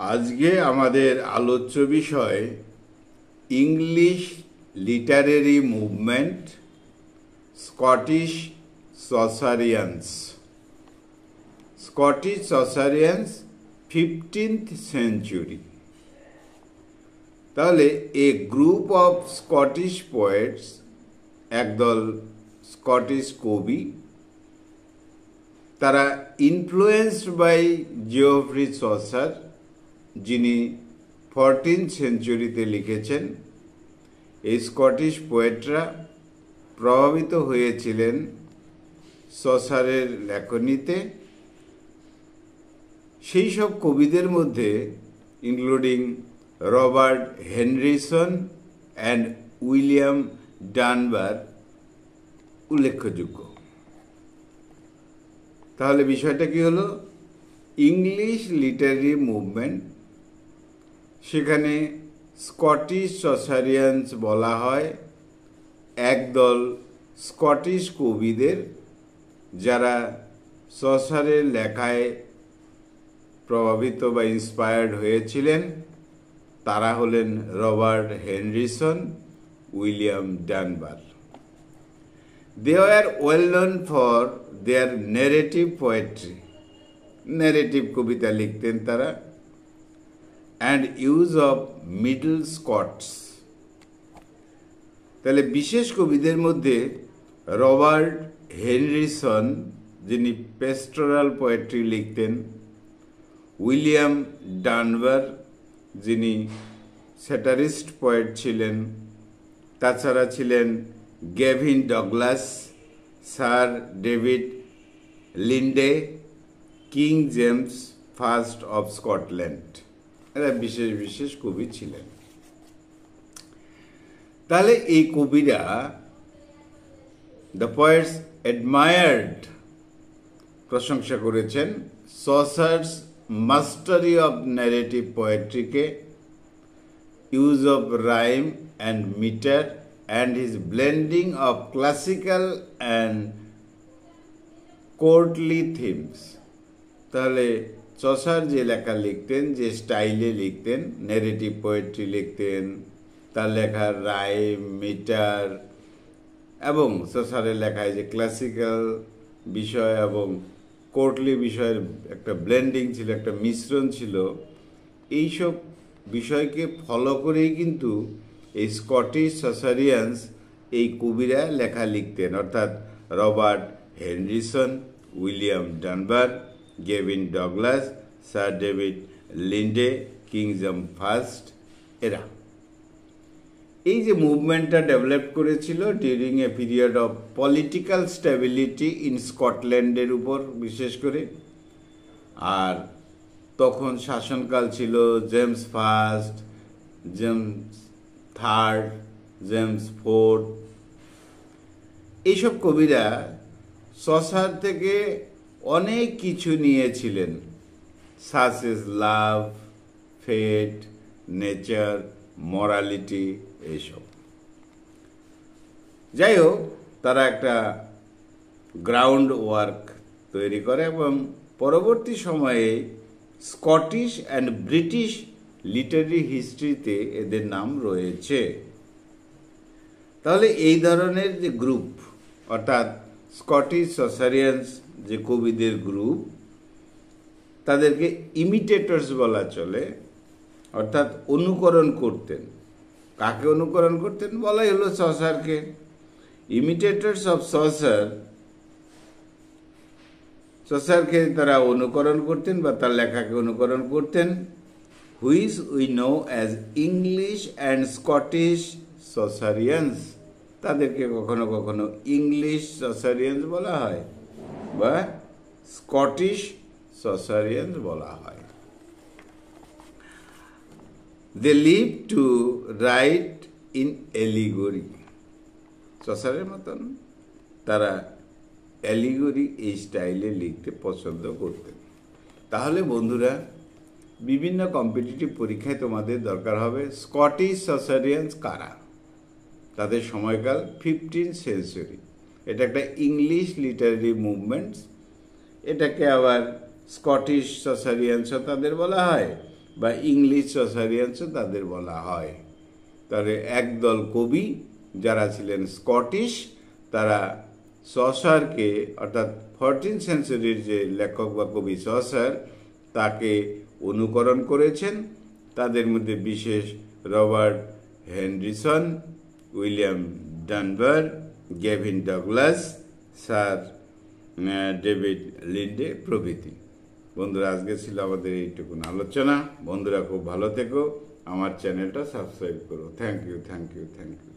আজকে আমাদের আলোচ্য বিষয় English literary movement, Scottish Chaucerians. Scottish Chaucerians 15th century। তাহলে a group of Scottish poets, একদল স্কটিশ কবি, তারা ইনফ্লুয়েন্সড বাই জিওফ্রি চসার, যিনি 14th সেঞ্চুরিতে লিখেছেন। এই স্কটিশ পোয়েটরা প্রভাবিত হয়েছিলেন চসারের লেখনীতে। সেই সব কবিদের মধ্যে ইনক্লুডিং রবার্ট হেনরিসন অ্যান্ড উইলিয়াম ডানবার উল্লেখযোগ্য। তাহলে বিষয়টা কি হলো? ইংলিশ লিটারেরি মুভমেন্ট, সেখানে স্কটিশ সসারিয়ানস বলা হয় একদল স্কটিশ কবিদের যারা চসারের লেখায় প্রভাবিত বা ইন্সপায়ার্ড হয়েছিলেন। তারা হলেন Robert Henryson, William Dunbar. They were well known for their narrative poetry, narrative কবিতা লিখতেন তারা, and use of middle Scots। তাহলে বিশেষ কবিদের মধ্যে রবার্ট হেনরিসন, যিনি পেস্টোরাল পোয়েট্রি লিখতেন, উইলিয়াম ডানবার, যিনি স্যাটারিস্ট পোয়েট ছিলেন, তাছাড়া ছিলেন Gavin Douglas, sir David Linde, king James first of Scotland. এরা বিশেষ বিশেষ কবি ছিলেন। তাহলে এই কবিরা, দ্য পোয়েটস অ্যাডমায়ার্ড, প্রশংসা করেছেন চসার্স মাস্টারি অফ ন্যারেটিভ পোয়েট্রিকে, use of rhyme and metre, and his blending of classical and courtly themes। তাহলে চসার যে লেখা লিখতেন, যে স্টাইলে লিখতেন, ন্যারেটিভ পোয়েট্রি লিখতেন, তার লেখার রাইম, মিটার এবং চসারের লেখায় যে ক্লাসিক্যাল বিষয় এবং কোর্টলি বিষয়ের একটা ব্লেন্ডিং ছিল, একটা মিশ্রণ ছিল। এইসব বিষয়কে ফলো করেই কিন্তু এই স্কটিশ সসারিয়ানস, এই কবিরা লেখা লিখতেন, অর্থাৎ Robert Henryson, William Dunbar, Gavin Douglas, sir David Linde, king James first, এরা এই যে মুভমেন্টটা ডেভেলপ করেছিল during a period of political stability in স্কটল্যান্ডের উপর বিশেষ করে। আর তখন শাসনকাল ছিল James first, James third, James fourth. এইসব কবিরা চসার থেকে অনেক কিছু নিয়েছিলেন, such as love, fate, nature, morality, এইসব। যাই হোক, তারা একটা গ্রাউন্ড ওয়ার্ক তৈরি করে এবং পরবর্তী সময়ে স্কটিশ অ্যান্ড ব্রিটিশ লিটারি হিস্ট্রিতে এদের নাম রয়েছে। তাহলে এই ধরনের যে গ্রুপ, অর্থাৎ স্কটিশ সসারিয়ানস যে কবিদের গ্রুপ, তাদেরকে ইমিটেটর্স বলা চলে, অর্থাৎ অনুকরণ করতেন। কাকে অনুকরণ করতেন? বলাই হলো চসারকে। ইমিটেটর্স অফ চসার, চসারকে তারা অনুকরণ করতেন বা তার লেখাকে অনুকরণ করতেন, which we know as English and Scottish Chaucerians. তাদেরকে কখনো কখনো ইংলিশ সসারিয়ানস বলা হয় বা স্কটিশ সসারিয়ানস বলা হয়। They leave to right in এলিগরি। চসারের মতন তারা এলিগরি এই স্টাইলে লিখতে পছন্দ করতেন। তাহলে বন্ধুরা, বিভিন্ন কম্পিটিটিভ পরীক্ষায় তোমাদের দরকার হবে স্কটিশ সসারিয়ানস কারা, তাদের সময়কাল 15th century। এটা একটা ইংলিশ লিটারেরি মুভমেন্টস। এটাকে আবার স্কটিশ সসারিয়ানসও তাদের বলা হয়, বা ইংলিশ সসারিয়ান্সও তাদের বলা হয়। তাহলে একদল কবি যারা ছিলেন স্কটিশ, তারা সসারকে অর্থাৎ 14th সেঞ্চুরির যে লেখক বা কবি সসার তাকে অনুকরণ করেছেন। তাদের মধ্যে বিশেষ Robert Henryson, William Dunbar, Gavin Douglas, sir David Lyndsay প্রভৃতি। বন্ধুরা, আজকে ছিল আমাদের এইটুকুন আলোচনা। বন্ধুরা, খুব ভালো থেকো, আমার চ্যানেলটা সাবস্ক্রাইব করো। Thank you, thank you, thank you.